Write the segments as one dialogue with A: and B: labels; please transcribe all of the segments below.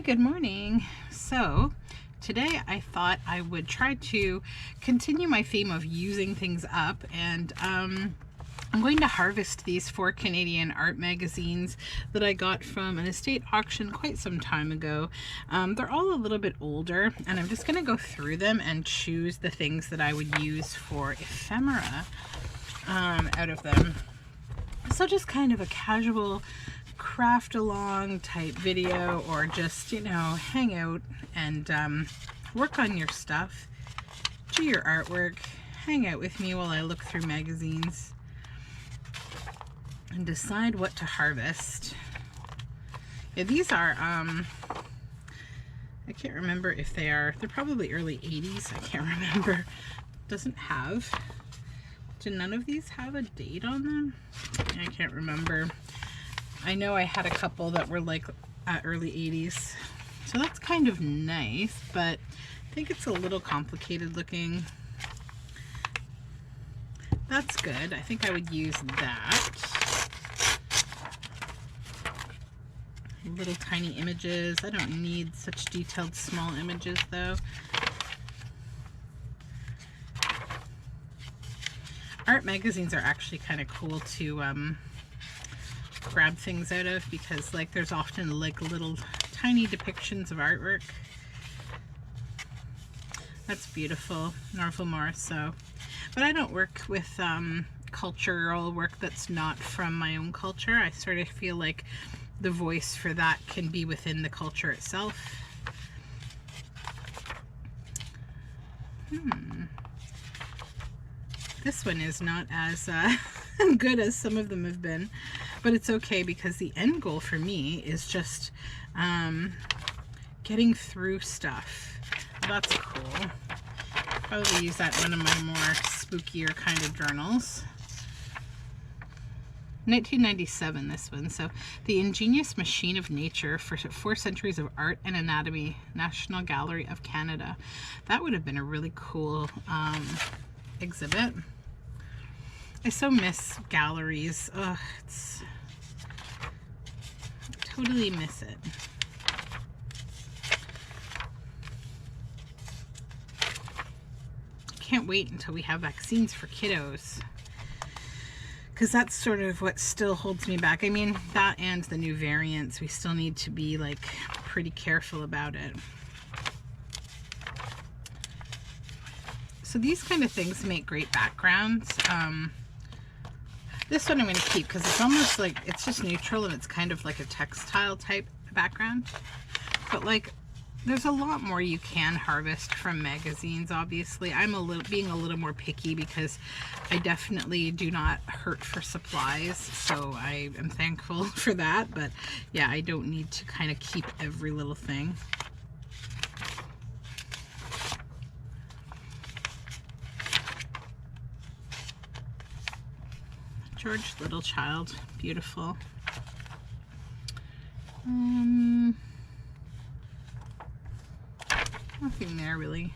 A: good morning. So today I thought I would try to continue my theme of using things up, and I'm going to harvest these 4 Canadian art magazines that I got from an estate auction quite some time ago. They're all a little bit older, and I'm just going to go through them and choose the things that I would use for ephemera out of them. So just kind of a casual craft along type video, or just, you know, hang out and work on your stuff, do your artwork, hang out with me while I look through magazines and decide what to harvest. Yeah, these are I can't remember if they're probably early 80s. I can't remember. Do none of these have a date on them? I can't remember. I know I had a couple that were like early 80s, so that's kind of nice, but I think it's a little complicated looking. That's good. I think I would use that. Little tiny images. I don't need such detailed small images though. Art magazines are actually kind of cool to grab things out of, because like there's often like little tiny depictions of artwork. That's beautiful, Norval Morrisseau. But I don't work with cultural work that's not from my own culture. I sort of feel like the voice for that can be within the culture itself. This one is not as good as some of them have been, but it's okay, because the end goal for me is just getting through stuff. That's cool. Probably use that in one of my more spookier kind of journals. 1997, this one. So, The Ingenious Machine of Nature for 4 Centuries of Art and Anatomy, National Gallery of Canada. That would have been a really cool exhibit. I so miss galleries. Ugh, totally miss it. Can't wait until we have vaccines for kiddos, because that's sort of what still holds me back. I mean, that and the new variants, we still need to be like pretty careful about it. So these kind of things make great backgrounds. This one I'm going to keep, because it's almost like it's just neutral and it's kind of like a textile type background. But like, there's a lot more you can harvest from magazines. Obviously, I'm being a little more picky, because I definitely do not hurt for supplies, so I am thankful for that. But yeah, I don't need to kind of keep every little thing. George Littlechild, beautiful. Nothing there really.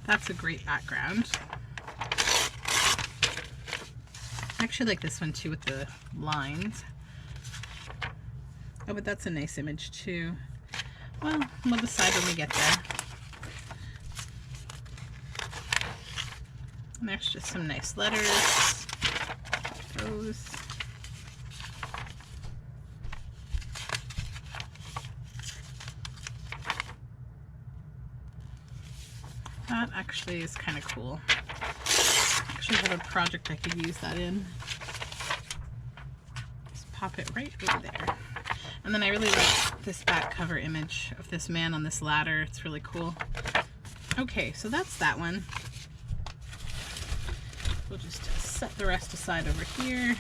A: That's a great background. I actually like this one too with the lines. Oh, but that's a nice image too. Well, we'll decide when we get there. And there's just some nice letters. Those. That actually is kind of cool. I actually have a project I could use that in. Just pop it right over there. And then I really like this back cover image of this man on this ladder. It's really cool. Okay, so that's that one. We'll just set the rest aside over here.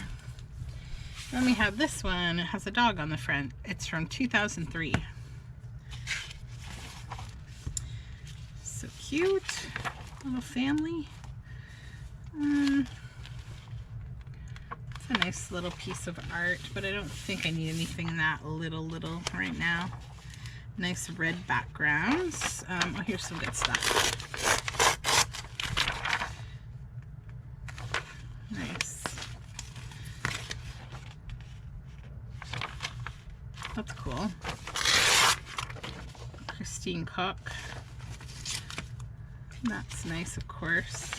A: Then we have this one. It has a dog on the front. It's from 2003. So cute. Little family. It's a nice little piece of art, but I don't think I need anything that little right now. Nice red backgrounds. Oh, here's some good stuff. Nice. Pristine Cook. That's nice, of course.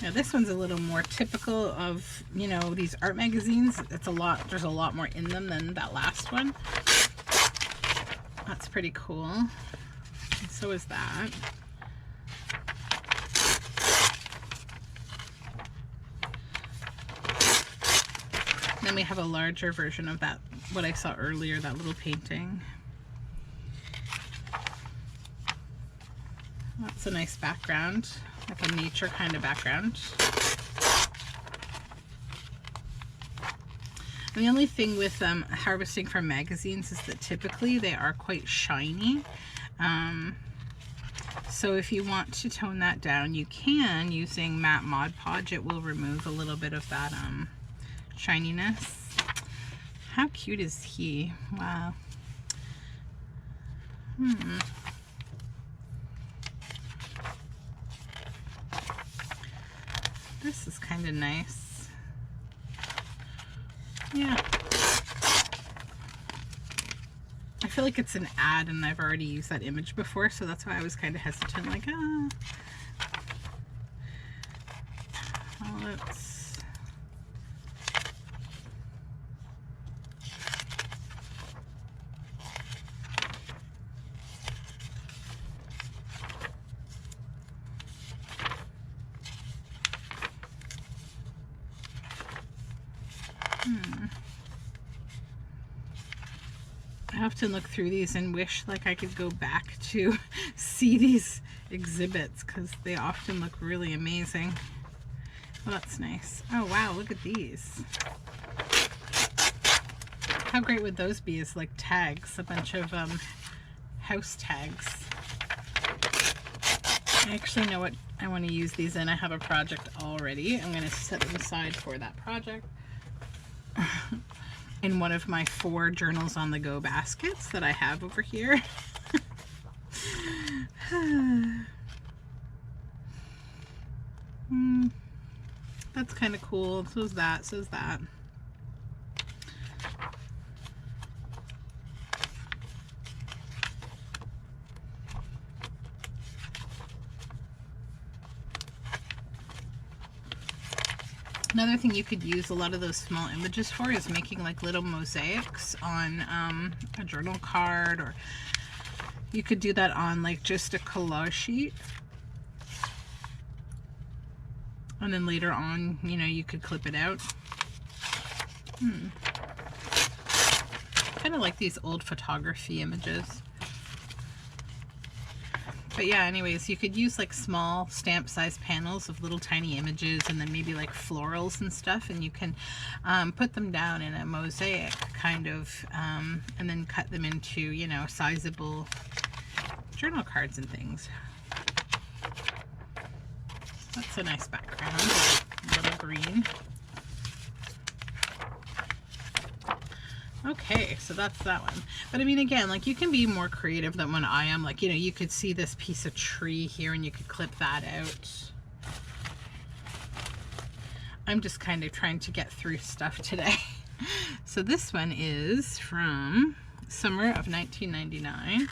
A: Now this one's a little more typical of, you know, these art magazines. It's a lot, there's a lot more in them than that last one. That's pretty cool. And so is that. Then we have a larger version of that, what I saw earlier, that little painting. That's a nice background, like a nature kind of background. And the only thing with harvesting from magazines is that typically they are quite shiny. So if you want to tone that down, you can using matte Mod Podge. It will remove a little bit of that shininess. How cute is he? Wow. This is kind of nice. Yeah. I feel like it's an ad and I've already used that image before, so that's why I was kind of hesitant, like, ah. Well, let's... I often look through these and wish like I could go back to see these exhibits because they often look really amazing. Well, that's nice. Oh wow, look at these. How great would those be as like tags, a bunch of house tags. I actually know what I want to use these in. I have a project already. I'm going to set them aside for that project. In one of my 4 journals on the go baskets that I have over here. That's kind of cool. So is that. So is that. Another thing you could use a lot of those small images for is making like little mosaics on a journal card, or you could do that on like just a collage sheet. And then later on, you know, you could clip it out. Kind of like these old photography images. But yeah, anyways, you could use like small stamp size panels of little tiny images and then maybe like florals and stuff, and you can put them down in a mosaic kind of, and then cut them into, you know, sizable journal cards and things. That's a nice background, a little green. Okay, so that's that one. But I mean, again, like you can be more creative than when I am. Like, you know, you could see this piece of tree here and you could clip that out. I'm just kind of trying to get through stuff today. So this one is from summer of 1999.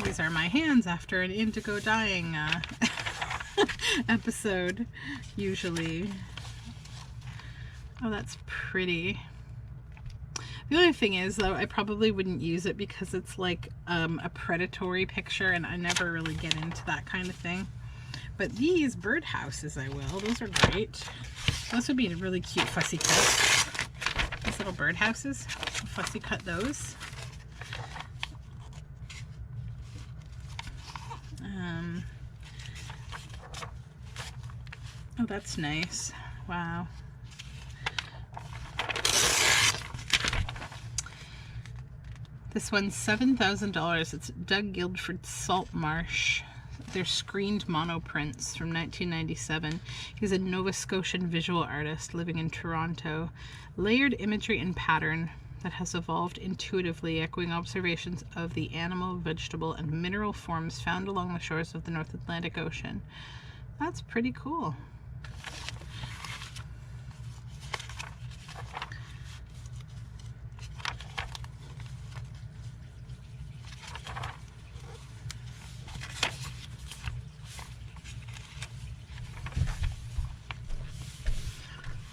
A: These are my hands after an indigo dyeing episode, usually. Oh, that's pretty. The only thing is, though, I probably wouldn't use it because it's like a predatory picture, and I never really get into that kind of thing. But these birdhouses, I will. Those are great. Those would be a really cute fussy cut. These little birdhouses. I'll fussy cut those. Oh, that's nice. Wow. This one's $7,000. It's Doug Guildford's Salt Marsh. They're screened monoprints from 1997. He's a Nova Scotian visual artist living in Toronto. Layered imagery and pattern that has evolved intuitively, echoing observations of the animal, vegetable, and mineral forms found along the shores of the North Atlantic Ocean. That's pretty cool.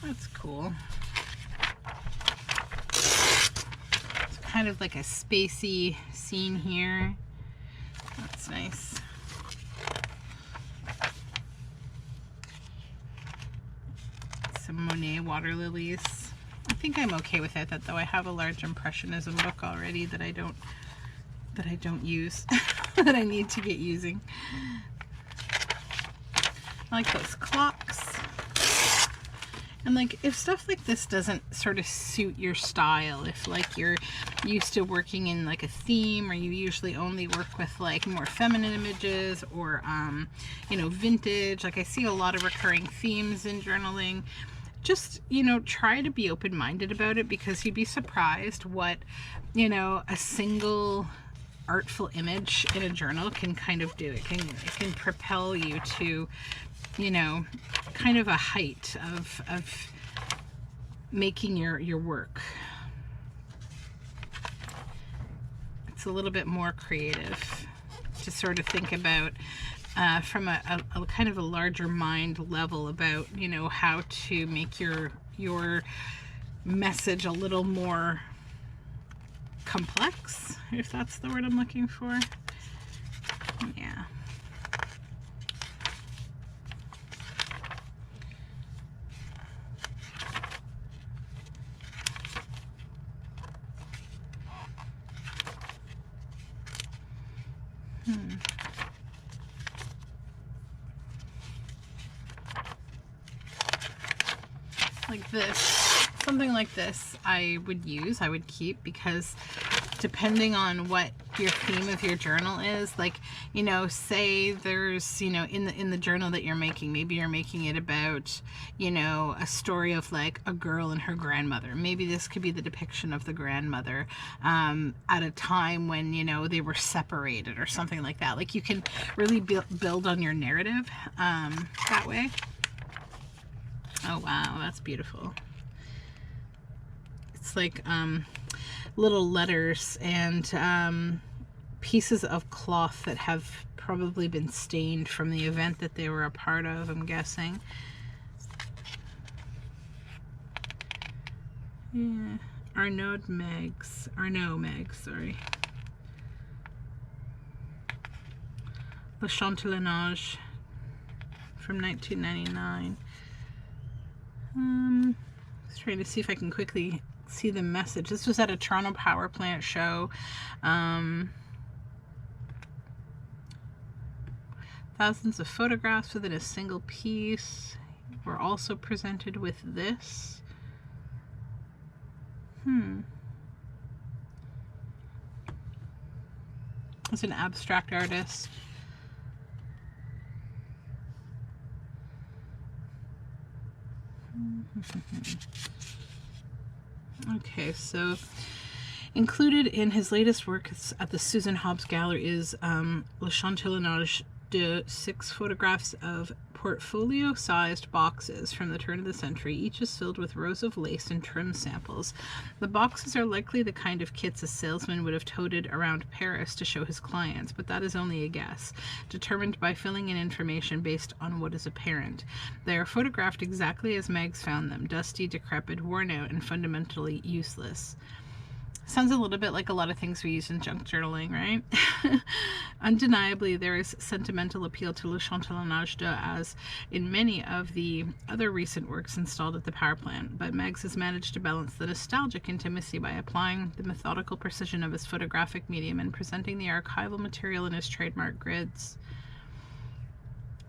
A: That's cool. It's kind of like a spacey scene here. That's nice. Some Monet water lilies. I think I'm okay with it, though I have a large impressionism book already that I don't use, that I need to get using. I like those clocks. And like, if stuff like this doesn't sort of suit your style, if like you're used to working in like a theme, or you usually only work with like more feminine images, or you know, vintage, like I see a lot of recurring themes in journaling, just, you know, try to be open-minded about it, because you'd be surprised what, you know, a single artful image in a journal can kind of do. It can propel you to, you know, kind of a height of making your work. It's a little bit more creative to sort of think about from a kind of a larger mind level about, you know, how to make your message a little more complex, if that's the word I'm looking for. Yeah. Like this, something like this I would keep, because depending on what your theme of your journal is, like, you know, say there's, you know, in the journal that you're making, maybe you're making it about, you know, a story of like a girl and her grandmother. Maybe this could be the depiction of the grandmother at a time when, you know, they were separated or something like that. Like, you can really build on your narrative that way. Oh wow, that's beautiful. It's like little letters and pieces of cloth that have probably been stained from the event that they were a part of, I'm guessing. Yeah, Arnaud Megs, sorry. Le Chantelinage from 1999. Just trying to see if I can quickly see the message. This was at a Toronto power plant show. Thousands of photographs within a single piece were also presented with this. It's an abstract artist. Okay, so included in his latest work at the Susan Hobbs Gallery is Le Chantelinage de 6 photographs of portfolio-sized boxes from the turn of the century. Each is filled with rows of lace and trim samples. The boxes are likely the kind of kits a salesman would have toted around Paris to show his clients, but that is only a guess, determined by filling in information based on what is apparent. They are photographed exactly as Megs found them, dusty, decrepit, worn out, and fundamentally useless. Sounds a little bit like a lot of things we use in junk journaling, right? Undeniably, there is sentimental appeal to Le Chantelinage de, as in many of the other recent works installed at the power plant, but Megs has managed to balance the nostalgic intimacy by applying the methodical precision of his photographic medium and presenting the archival material in his trademark grids.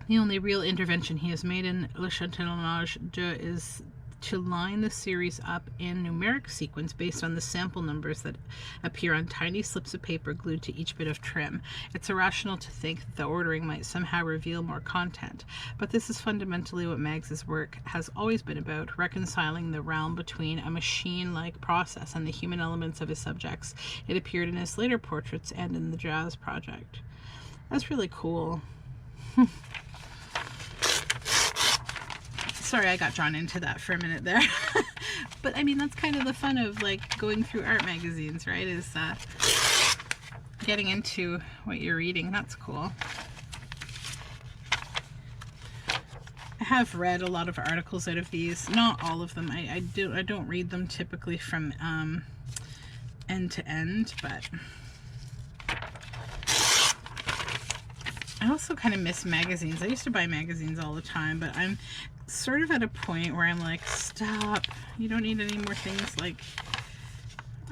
A: The only real intervention he has made in Le Chantelinage de is to line the series up in numeric sequence based on the sample numbers that appear on tiny slips of paper glued to each bit of trim. It's irrational to think that the ordering might somehow reveal more content, but this is fundamentally what Megs's work has always been about, reconciling the realm between a machine-like process and the human elements of his subjects. It appeared in his later portraits and in the Jazz Project. That's really cool. Sorry, I got drawn into that for a minute there. But I mean, that's kind of the fun of like going through art magazines, right? Is getting into what you're reading. That's cool. I have read a lot of articles out of these, not all of them. I don't read them typically from end to end, but I also kind of miss magazines. I used to buy magazines all the time, but I'm sort of at a point where I'm like, stop, you don't need any more things. Like,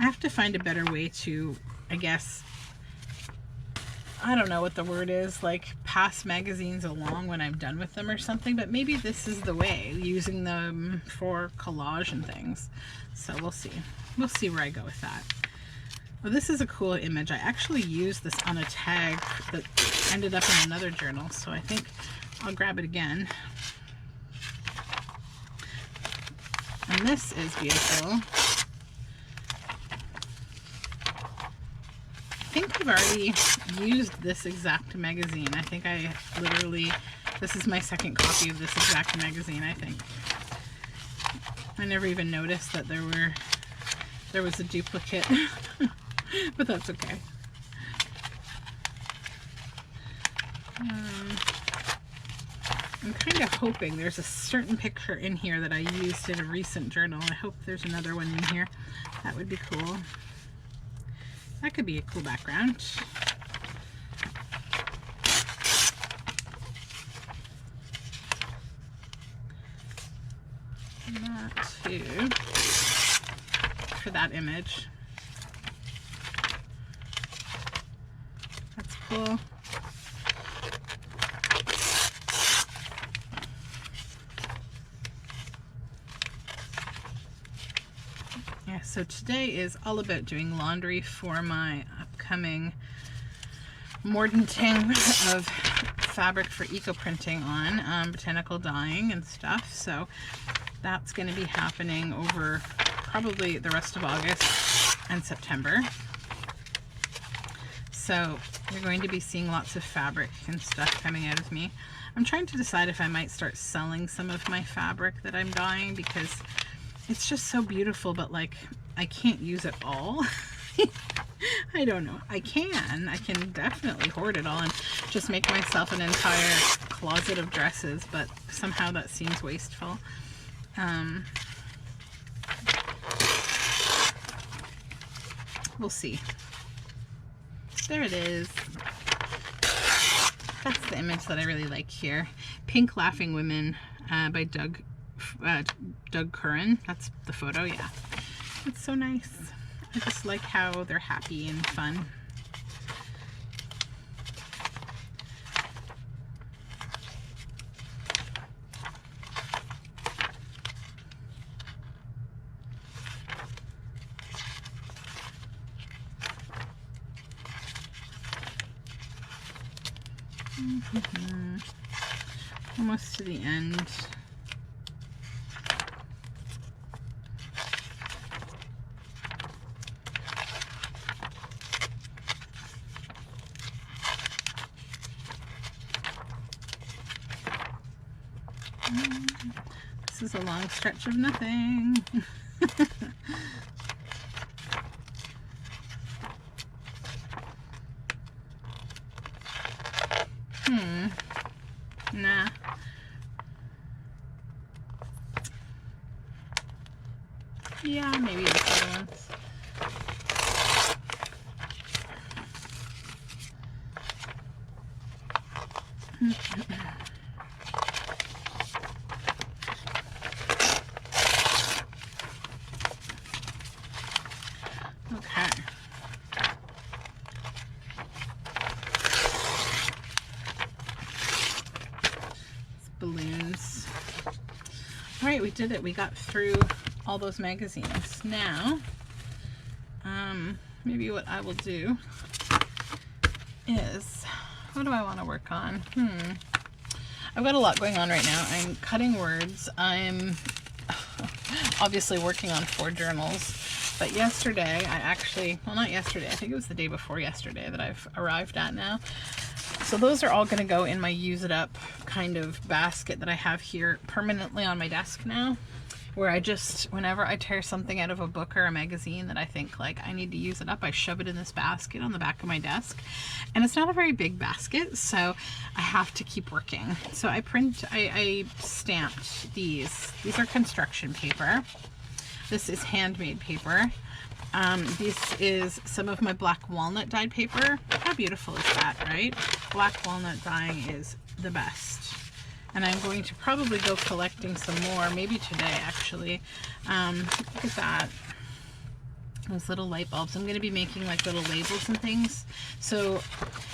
A: I have to find a better way to, I guess, I don't know what the word is, like pass magazines along when I'm done with them or something, but maybe this is the way, using them for collage and things. So we'll see. We'll see where I go with that. Well, this is a cool image. I actually used this on a tag that ended up in another journal, so I think I'll grab it again. And this is beautiful. I think I've already used this exact magazine. I think I literally, this is my second copy of this exact magazine, I think. I never even noticed that there was a duplicate, but that's okay. I'm kind of hoping there's a certain picture in here that I used in a recent journal. I hope there's another one in here. That would be cool. That could be a cool background. And that too, for that image. That's cool. Yeah, so today is all about doing laundry for my upcoming mordanting of fabric for eco printing on botanical dyeing and stuff. So that's going to be happening over probably the rest of August and September. So you're going to be seeing lots of fabric and stuff coming out of me. I'm trying to decide if I might start selling some of my fabric that I'm dyeing, because it's just so beautiful, but like I can't use it all. I don't know. I can definitely hoard it all and just make myself an entire closet of dresses, but somehow that seems wasteful. We'll see. There it is. That's the image that I really like here. Pink Laughing Women by Doug Curran. That's the photo, yeah. It's so nice. I just like how they're happy and fun. Almost to the end. This is a long stretch of nothing. Nah. Yeah, maybe this other one's. Okay. It's balloons. All right, we did it. We got through all those magazines. Now, maybe what I will do is, what do I want to work on? I've got a lot going on right now. I'm cutting words. I'm obviously working on 4 journals. But yesterday, I actually, well, not yesterday, I think it was the day before yesterday that I've arrived at now. So those are all going to go in my use it up kind of basket that I have here permanently on my desk now. where I just, whenever I tear something out of a book or a magazine that I think like I need to use it up, I shove it in this basket on the back of my desk. And it's not a very big basket, so I have to keep working. So I stamped these. These are construction paper. This is handmade paper. This is some of my black walnut dyed paper. How beautiful is that, right? Black walnut dyeing is the best. And I'm going to probably go collecting some more, maybe today actually. Look at that. Those little light bulbs. I'm going to be making like little labels and things. So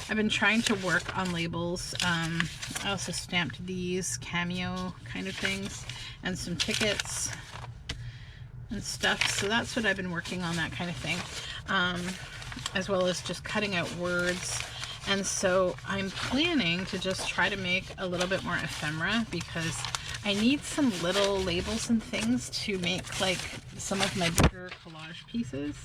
A: I've been trying to work on labels. I also stamped these cameo kind of things and some tickets and stuff. So that's what I've been working on, that kind of thing. As well as just cutting out words. And so I'm planning to just try to make a little bit more ephemera, because I need some little labels and things to make like some of my bigger collage pieces.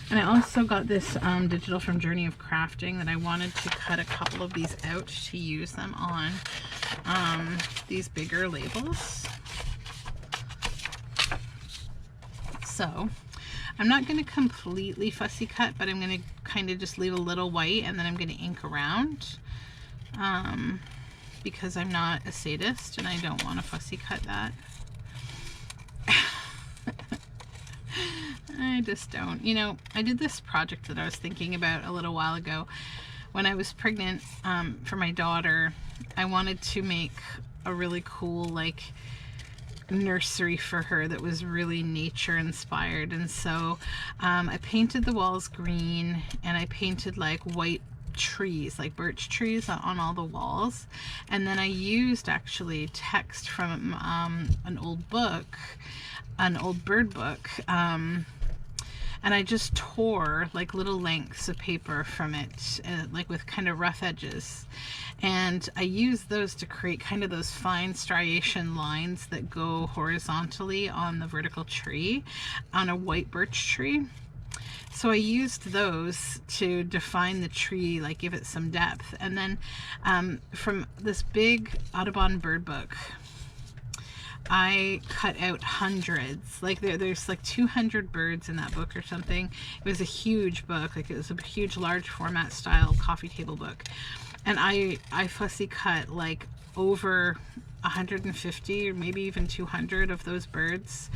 A: And I also got this digital from Journey of Crafting that I wanted to cut a couple of these out to use them on these bigger labels. So I'm not going to completely fussy cut, but I'm going to kind of just leave a little white, and then I'm going to ink around because I'm not a sadist and I don't want to fussy cut that. I just don't. You know, I did this project that I was thinking about a little while ago when I was pregnant for my daughter. I wanted to make a really cool like nursery for her that was really nature inspired, and so I painted the walls green, and I painted like white trees, like birch trees on all the walls, and then I used actually text from an old book, an old bird book, and I just tore like little lengths of paper from it, like with kind of rough edges. And I used those to create kind of those fine striation lines that go horizontally on the vertical tree, on a white birch tree. So I used those to define the tree, like give it some depth. And then from this big Audubon bird book, I cut out hundreds. Like there's like 200 birds in that book or something. It was a huge book, like it was a huge large format style coffee table book. And I fussy cut like over 150 or maybe even 200 of those birds,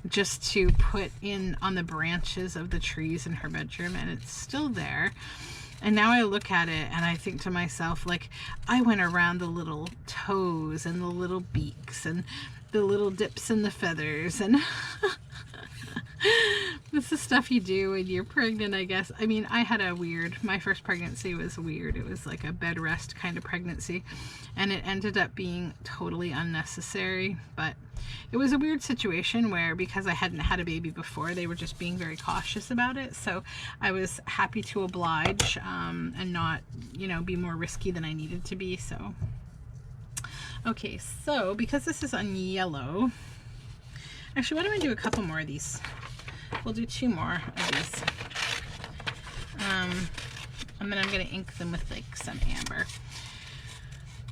A: just to put in on the branches of the trees in her bedroom, and it's still there. And now I look at it and I think to myself, like, I went around the little toes and the little beaks and the little dips in the feathers, and this is stuff you do when you're pregnant, I guess. I mean, I had my first pregnancy was weird. It was like a bed rest kind of pregnancy, and it ended up being totally unnecessary, but it was a weird situation where, because I hadn't had a baby before, they were just being very cautious about it. So I was happy to oblige and not, you know, be more risky than I needed to be. So, okay, so because this is on yellow, actually, why don't I do a couple more of these? We'll do 2 more of these. And then I'm going to ink them with like some amber.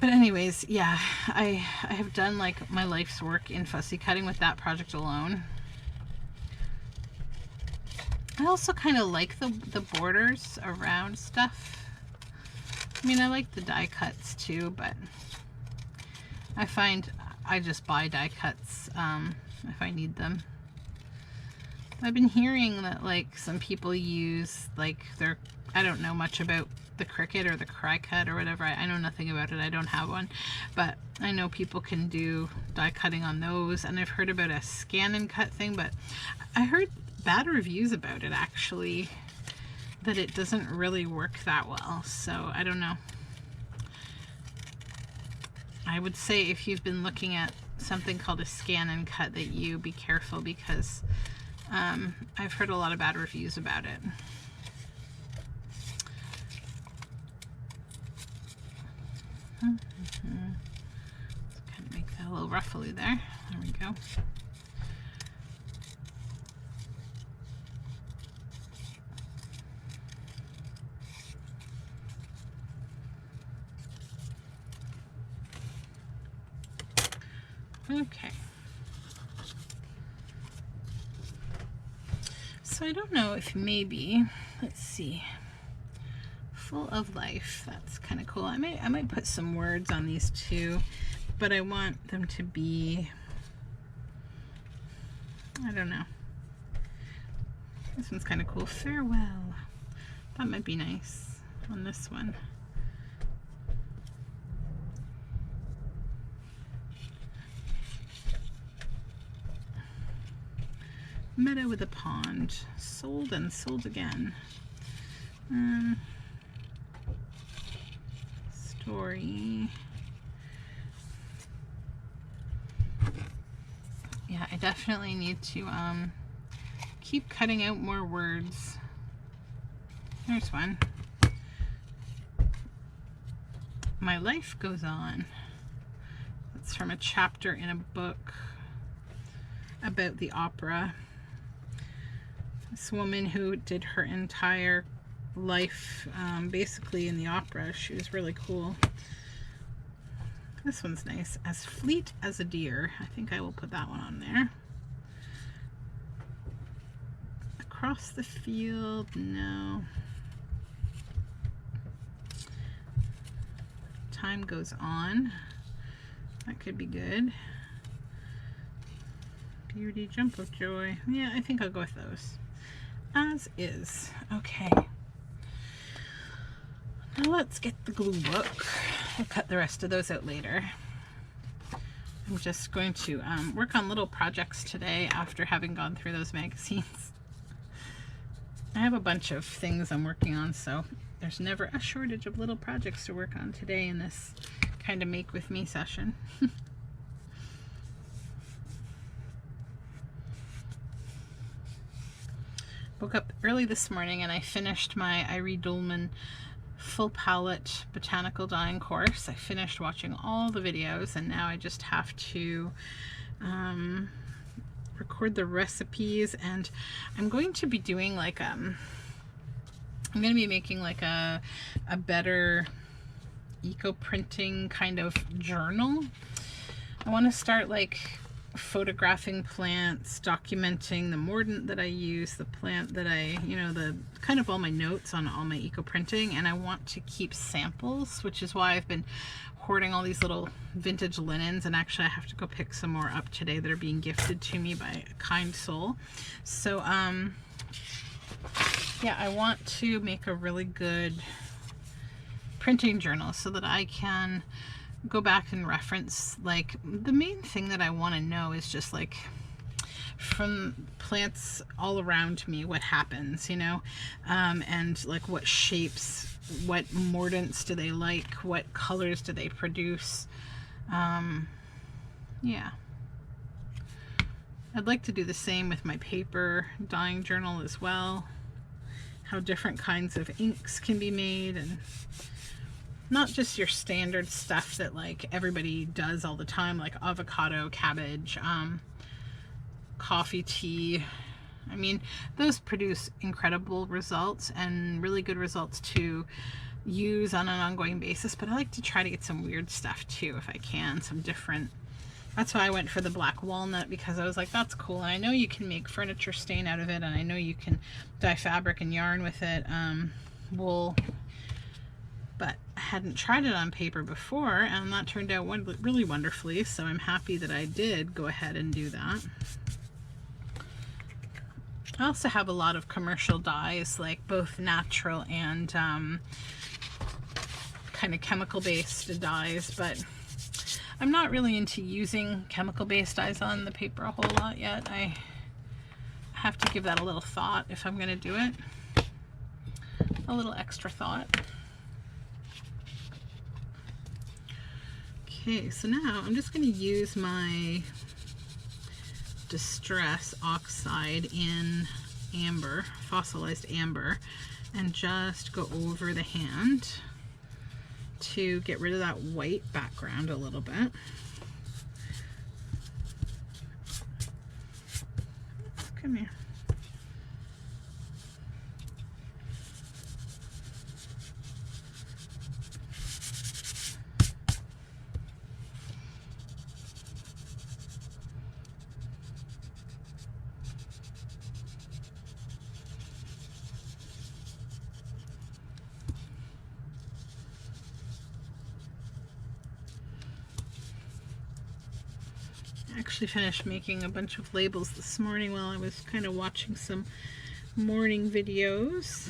A: But anyways, yeah, I have done like my life's work in fussy cutting with that project alone. I also kind of like the borders around stuff. I mean, I like the die cuts too, but I find I just buy die cuts if I need them. I've been hearing that like some people use like I don't know much about the Cricut or the Cry Cut or whatever. I know nothing about it. I don't have one, but I know people can do die cutting on those, and I've heard about a scan and cut thing, but I heard bad reviews about it actually, that it doesn't really work that well. So I don't know. I would say if you've been looking at something called a scan and cut, that you be careful, because I've heard a lot of bad reviews about it. Let's kind of make that a little ruffly there. There we go. Okay. So I don't know if maybe, let's see, full of life. That's kind of cool. I might put some words on these too, but I want them to be, I don't know. This one's kind of cool. Farewell. That might be nice on this one. Meadow with a pond. Sold and sold again. Story. Yeah, I definitely need to keep cutting out more words. There's one. My life goes on. That's from a chapter in a book about the opera. This woman who did her entire life basically in the opera. She was really cool. This one's nice. As fleet as a deer. I think I will put that one on there. Across the field, no. Time goes on. That could be good. Beauty, jump of joy. Yeah, I think I'll go with those. As is. Okay. Now let's get the glue book. I'll cut the rest of those out later. I'm just going to work on little projects today after having gone through those magazines. I have a bunch of things I'm working on, so there's never a shortage of little projects to work on today in this kind of make with me session. Woke up early this morning and I finished my Irie Dolman full palette botanical dyeing course. I finished watching all the videos and now I just have to record the recipes, and I'm going to be doing like I'm going to be making like a better eco printing kind of journal. I want to start like photographing plants, documenting the mordant that I use, the plant that I, you know, the kind of all my notes on all my eco printing, and I want to keep samples, which is why I've been hoarding all these little vintage linens, and actually I have to go pick some more up today that are being gifted to me by a kind soul. So yeah, I want to make a really good printing journal so that I can go back and reference, like, the main thing that I want to know is just like from plants all around me what happens, you know, and like what shapes, what mordants do they like, what colors do they produce. Yeah, I'd like to do the same with my paper dyeing journal as well, how different kinds of inks can be made, and not just your standard stuff that like everybody does all the time, like avocado, cabbage, coffee, tea. I mean, those produce incredible results and really good results to use on an ongoing basis, but I like to try to get some weird stuff too if I can, some different. That's why I went for the black walnut, because I was like, that's cool, and I know you can make furniture stain out of it, and I know you can dye fabric and yarn with it, wool, but I hadn't tried it on paper before, and that turned out really wonderfully, so I'm happy that I did go ahead and do that. I also have a lot of commercial dyes, like both natural and kind of chemical-based dyes, but I'm not really into using chemical-based dyes on the paper a whole lot yet. I have to give that a little thought if I'm going to do it. A little extra thought. Okay, so now I'm just going to use my Distress Oxide in amber, fossilized amber, and just go over the hand to get rid of that white background a little bit. Come here. actually finished making a bunch of labels this morning while I was kind of watching some morning videos.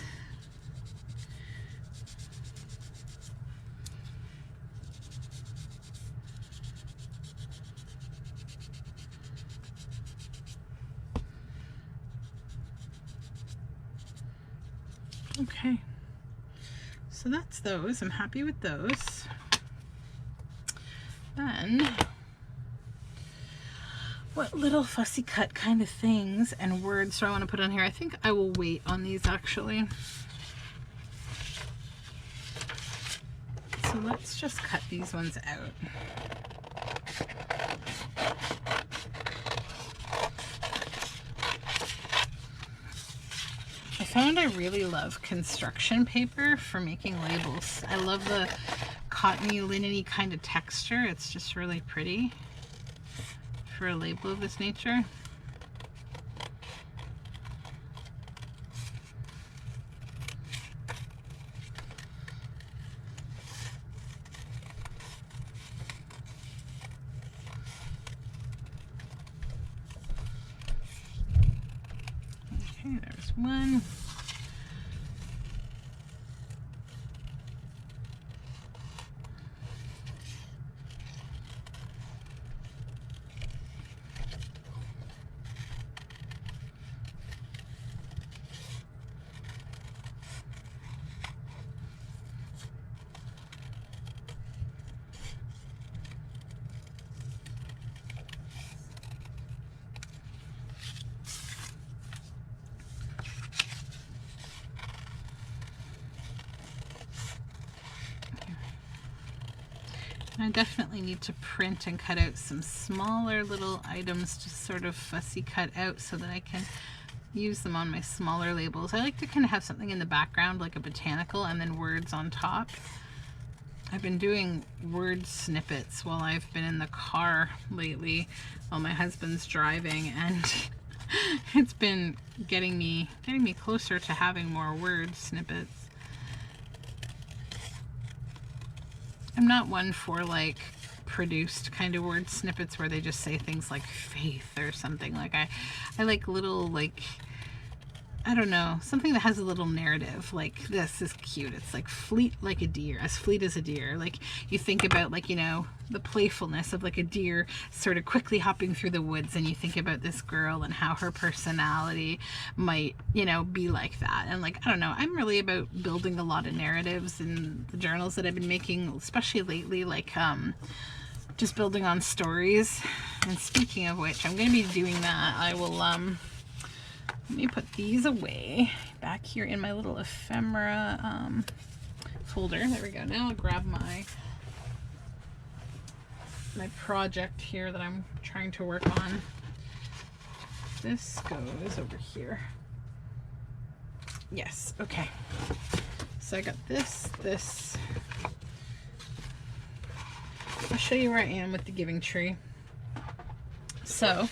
A: Okay, so that's those. I'm happy with those. Then, what little fussy cut kind of things and words do I want to put on here? I think I will wait on these actually. So let's just cut these ones out. I found I really love construction paper for making labels. I love the cottony, linen-y kind of texture. It's just really pretty for a label of this nature. Okay, there's one. I definitely need to print and cut out some smaller little items to sort of fussy cut out so that I can use them on my smaller labels. I like to kind of have something in the background like a botanical and then words on top. I've been doing word snippets while I've been in the car lately while my husband's driving, and it's been getting me closer to having more word snippets. I'm not one for like produced kind of word snippets where they just say things like faith or something. Like I like little, like, I don't know, something that has a little narrative. Like this is cute. It's like fleet like a deer, as fleet as a deer. Like you think about, like, you know, the playfulness of like a deer sort of quickly hopping through the woods, and you think about this girl and how her personality might, you know, be like that. And like, I don't know, I'm really about building a lot of narratives in the journals that I've been making, especially lately, like just building on stories. And speaking of which, I'm going to be doing that. I will let me put these away back here in my little ephemera folder. There we go. Now I'll grab my project here that I'm trying to work on. This goes over here. Yes, okay. So I got this. I'll show you where I am with the Giving Tree. So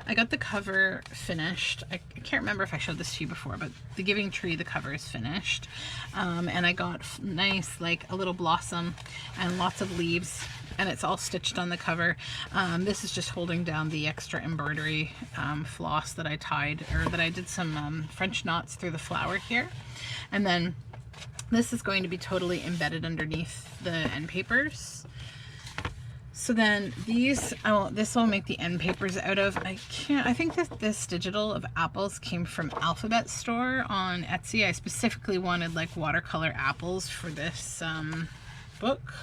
A: I got the cover finished. I can't remember if I showed this to you before, but the Giving Tree, the cover is finished. And I got nice, like a little blossom and lots of leaves, and it's all stitched on the cover. This is just holding down the extra embroidery floss that I tied, or that I did some French knots through the flower here. And then this is going to be totally embedded underneath the end papers. So then these, this will make the end papers out of, I think that this digital of apples came from Alphabet Store on Etsy. I specifically wanted like watercolor apples for this book.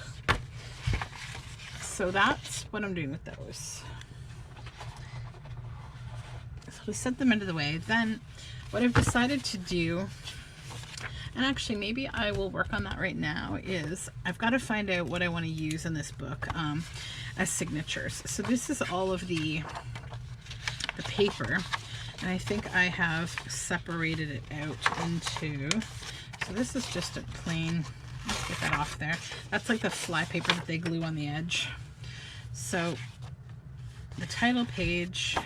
A: So that's what I'm doing with those. So we set them into the way. Then what I've decided to do, and actually maybe I will work on that right now, is I've got to find out what I want to use in this book as signatures. So this is all of the paper, and I think I have separated it out into, so this is just a plain, let's get that off there. That's like the fly paper that they glue on the edge. So the title page,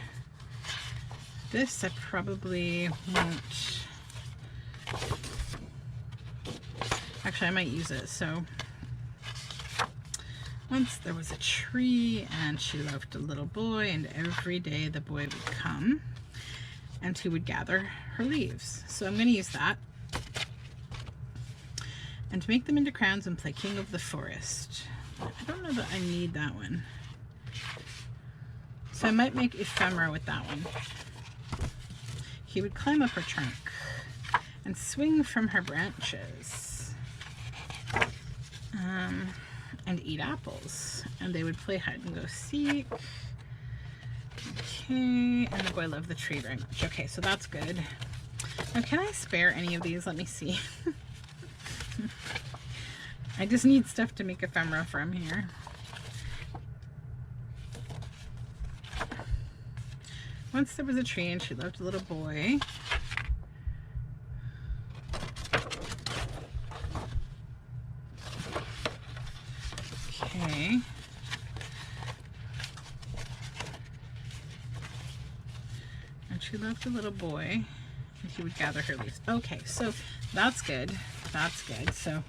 A: this I probably won't, actually I might use it, so Once there was a tree, and she loved a little boy, and every day the boy would come and he would gather her leaves. So I'm going to use that. And to make them into crowns and play king of the forest. I don't know that I need that one. So I might make ephemera with that one. He would climb up her trunk and swing from her branches and eat apples. And they would play hide and go seek. Okay, and the boy loved the tree very much. Okay, so that's good. Now, can I spare any of these? Let me see. I just need stuff to make ephemera from here. Once there was a tree and she loved a little boy. Okay. And she loved a little boy, and he would gather her leaves. Okay, so that's good. That's good. So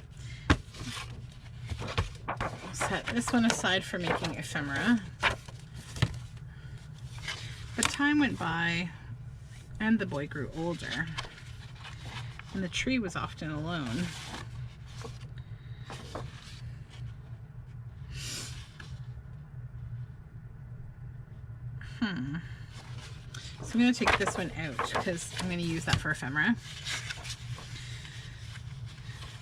A: I'll set this one aside for making ephemera. But time went by, and the boy grew older, and the tree was often alone. So I'm going to take this one out because I'm going to use that for ephemera.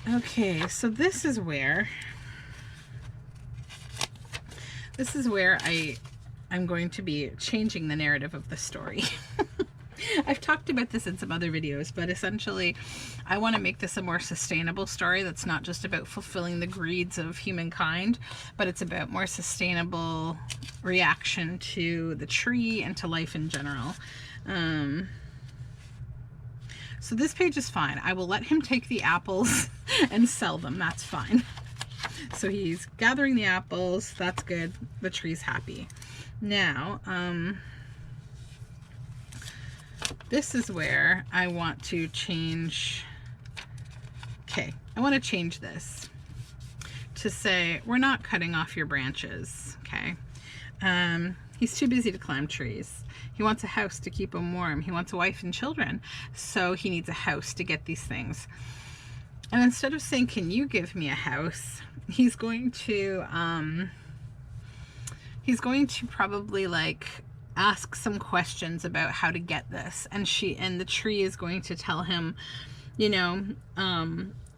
A: Okay, so this is where I'm going to be changing the narrative of the story. I've talked about this in some other videos, but essentially I want to make this a more sustainable story that's not just about fulfilling the greeds of humankind, but it's about more sustainable reaction to the tree and to life in general. So this page is fine. I will let him take the apples and sell them. That's fine. So he's gathering the apples. That's good. The tree's happy. Now, this is where I want to change. Okay, I want to change this to say, we're not cutting off your branches, okay? He's too busy to climb trees. He wants a house to keep him warm. He wants a wife and children, so he needs a house to get these things. And instead of saying, can you give me a house, he's going to probably like ask some questions about how to get this, and the tree is going to tell him, you know,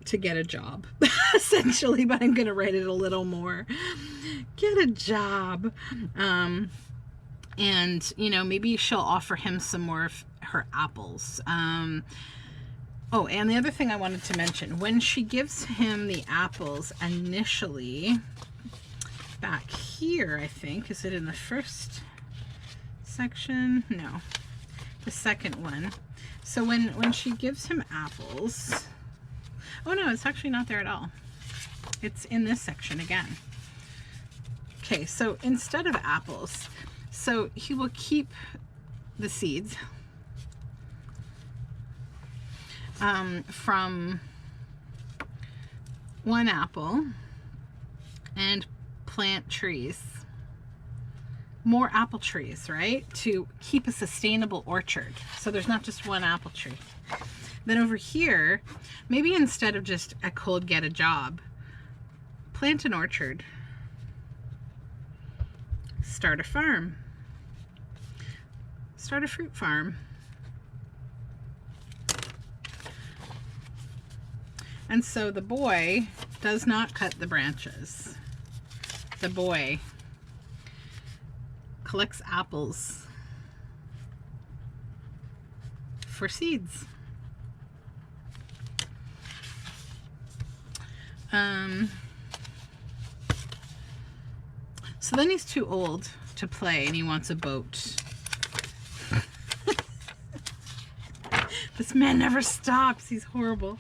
A: to get a job essentially, but I'm going to write it a little more. Get a job. And you know, maybe she'll offer him some more of her apples. Oh, and the other thing I wanted to mention, when she gives him the apples initially, back here, I think, is it in the first section? No, the second one. So when she gives him apples, oh no, it's actually not there at all. It's in this section again. Okay, so instead of apples, so he will keep the seeds from one apple and plant trees, more apple trees, right? To keep a sustainable orchard. So there's not just one apple tree. Then over here, maybe instead of just a cold get a job, plant an orchard, start a farm, start a fruit farm. And so the boy does not cut the branches. The boy collects apples for seeds. So then he's too old to play and he wants a boat. This man never stops. He's horrible.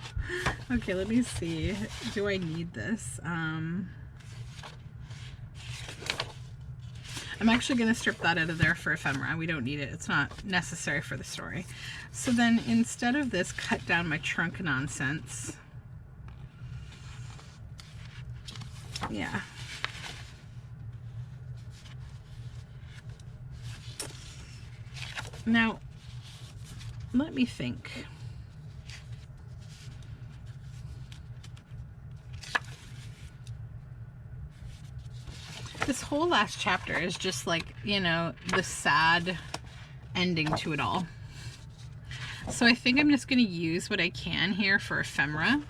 A: Okay, let me see. Do I need this? I'm actually going to strip that out of there for ephemera. We don't need it. It's not necessary for the story. So then instead of this cut down my trunk nonsense, yeah, Now, let me think. This whole last chapter is just like, you know, the sad ending to it all. So I think I'm just going to use what I can here for ephemera,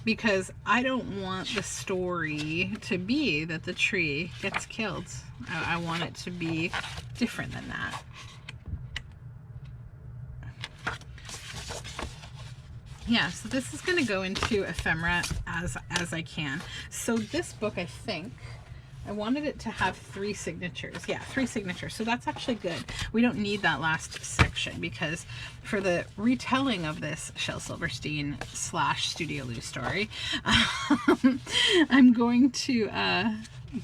A: because I don't want the story to be that the tree gets killed. I want it to be different than that. Yeah, so this is going to go into ephemera as I can. So this book, I think, I wanted it to have 3 signatures. Yeah, 3 signatures. So that's actually good. We don't need that last section, because for the retelling of this Shel Silverstein / Studioloo story, I'm going to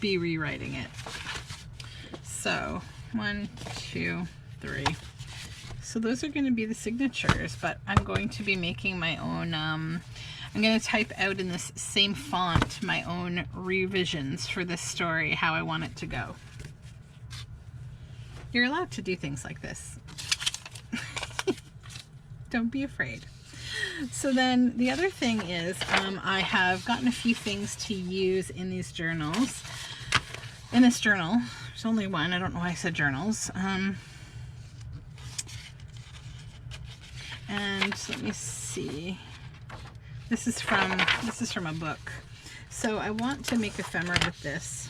A: be rewriting it. So 1, 2, 3. So those are going to be the signatures, but I'm going to be making my own, I'm going to type out in this same font my own revisions for this story, how I want it to go. You're allowed to do things like this. Don't be afraid. So then the other thing is, I have gotten a few things to use in these journals. In this journal, there's only one, I don't know why I said journals. And let me see. This is from a book. So I want to make ephemera with this.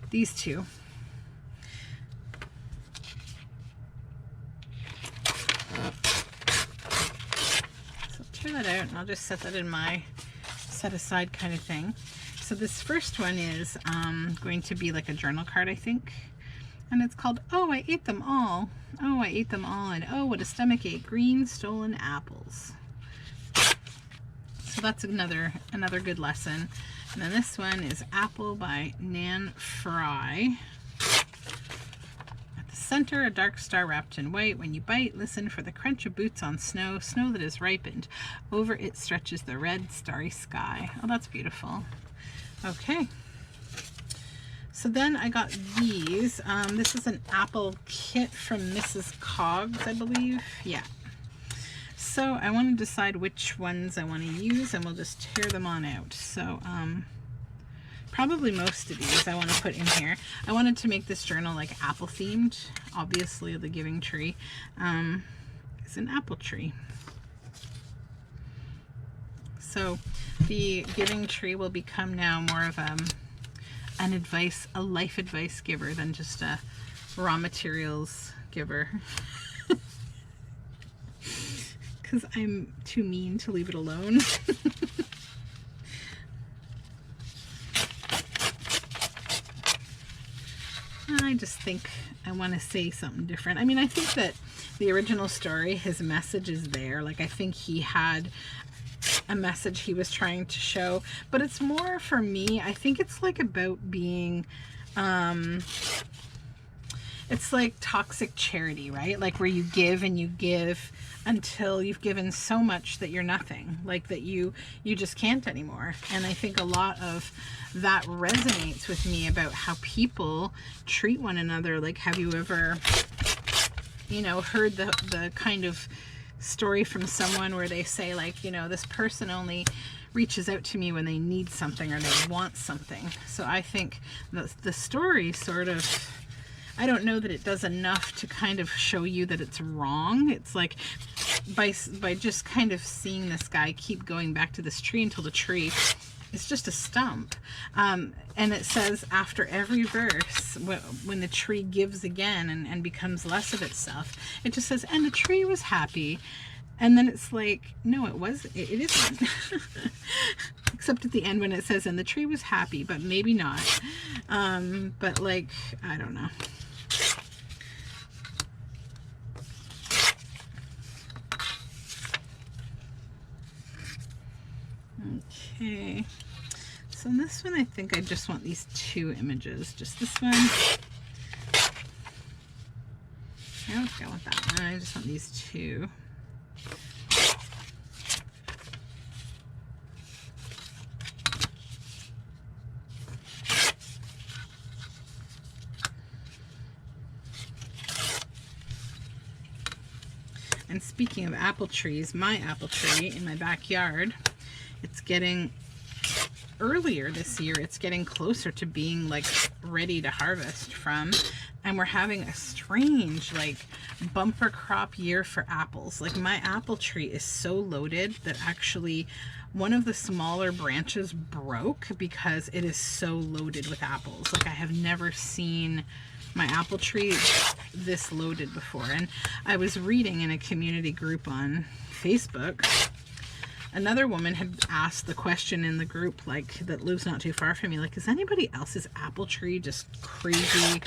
A: These two. So tear that out and I'll just set that in my set aside kind of thing. So this first one is going to be like a journal card, I think. And it's called, "Oh, I ate them all. Oh, I ate them all. And oh, what a stomach ache. Green stolen apples." So that's another good lesson. And then this one is Apple by Nan Fry. At the center, a dark star wrapped in white. When you bite, listen for the crunch of boots on snow, snow that is ripened. Over it stretches the red, starry sky. Oh, that's beautiful. Okay. So then I got these. This is an apple kit from Mrs. Coggs, I believe. Yeah. So I want to decide which ones I want to use, and we'll just tear them on out. So probably most of these I want to put in here. I wanted to make this journal like apple themed. Obviously the Giving Tree is an apple tree. So the Giving Tree will become now more of a life advice giver than just a raw materials giver. Because I'm too mean to leave it alone. I just think I want to say something different. I mean, I think that the original story, his message is there. Like, I think he had a message he was trying to show, but it's more, for me, I think it's like about being it's like toxic charity, right? Like where you give and you give until you've given so much that you're nothing, like that you just can't anymore. And I think a lot of that resonates with me about how people treat one another. Like, have you ever, you know, heard the kind of story from someone where they say, like, you know, this person only reaches out to me when they need something or they want something. So I think the story sort of, I don't know that it does enough to kind of show you that it's wrong. It's like by just kind of seeing this guy keep going back to this tree until the tree is just a stump. And it says after every verse, when the tree gives again and becomes less of itself, it just says, and the tree was happy. And then it's like, no, it isn't. Except at the end when it says, and the tree was happy, but maybe not. But like, I don't know. Okay. So in this one, I think I just want these two images. Just this one. I don't think I want that one. I just want these two. And speaking of apple trees, my apple tree in my backyard, it's getting earlier this year. It's getting closer to being like ready to harvest from. And we're having a strange like bumper crop year for apples. Like my apple tree is so loaded that actually one of the smaller branches broke because it is so loaded with apples. Like I have never seen my apple tree this loaded before. And I was reading in a community group on Facebook, another woman had asked the question in the group, like, that lives not too far from me, like, is anybody else's apple tree just crazy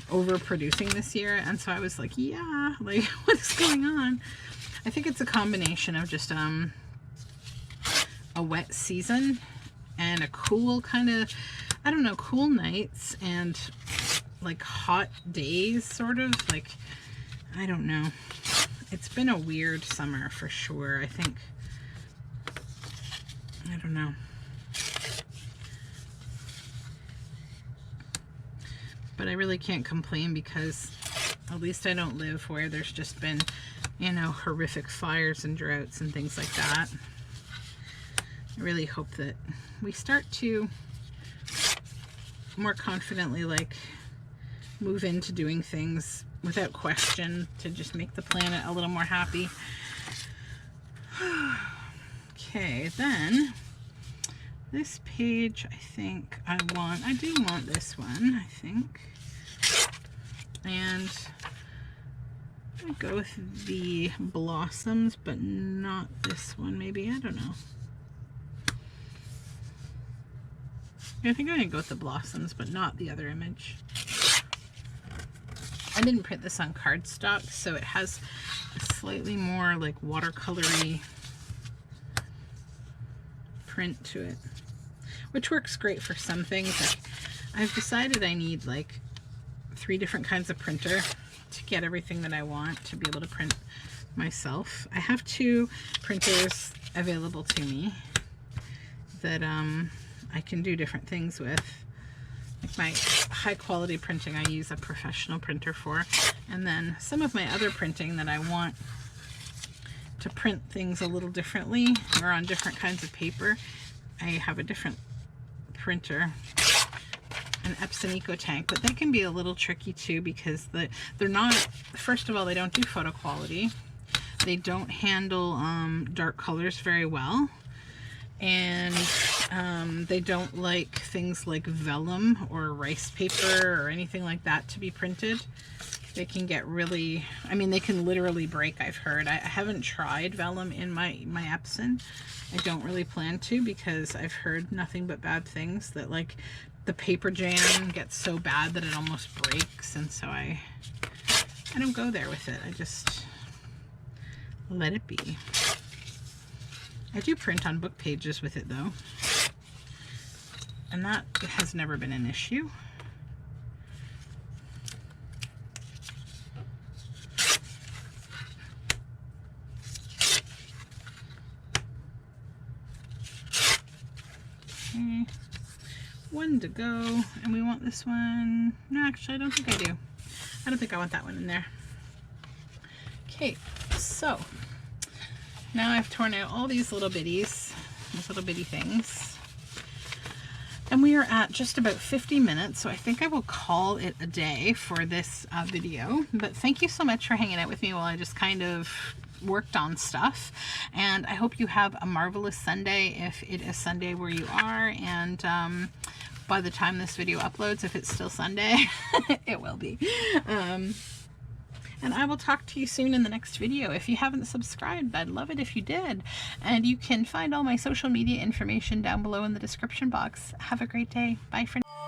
A: overproducing this year? And so I was like, yeah, like, what is going on? I think it's a combination of just a wet season and a cool kind of, I don't know, cool nights and like hot days, sort of, like, I don't know. It's been a weird summer for sure, I think. I don't know. But I really can't complain because at least I don't live where there's just been, you know, horrific fires and droughts and things like that. I really hope that we start to more confidently, like, move into doing things without question to just make the planet a little more happy. Okay, then this page, I think I do want this one, I think. And I go with the blossoms, but not this one, maybe, I don't know. I think I'm going to go with the blossoms, but not the other image. I didn't print this on cardstock, so it has a slightly more like watercolory print to it, which works great for some things. Like, I've decided I need like 3 different kinds of printer to get everything that I want to be able to print myself. I have 2 printers available to me that I can do different things with. Like my high quality printing, I use a professional printer for, and then some of my other printing that I want to print things a little differently or on different kinds of paper, I have a different printer, an Epson EcoTank, but they can be a little tricky too because they're not, first of all, they don't do photo quality, they don't handle dark colors very well, and they don't like things like vellum or rice paper or anything like that to be printed. They can get really, I mean, they can literally break, I've heard. I haven't tried vellum in my Epson. I don't really plan to because I've heard nothing but bad things, that like the paper jam gets so bad that it almost breaks, and so I don't go there with it. I just let it be. I do print on book pages with it though, and that has never been an issue. Okay, 1 to go, and we want this one. No, actually, I don't think I do. I don't think I want that one in there. Okay, so now I've torn out all these little bitties, these little bitty things, and we are at just about 50 minutes, so I think I will call it a day for this video. But thank you so much for hanging out with me while I just kind of worked on stuff, and I hope you have a marvelous Sunday if it is Sunday where you are, and by the time this video uploads, if it's still Sunday, it will be. And I will talk to you soon in the next video. If you haven't subscribed, I'd love it if you did. And you can find all my social media information down below in the description box. Have a great day. Bye for now.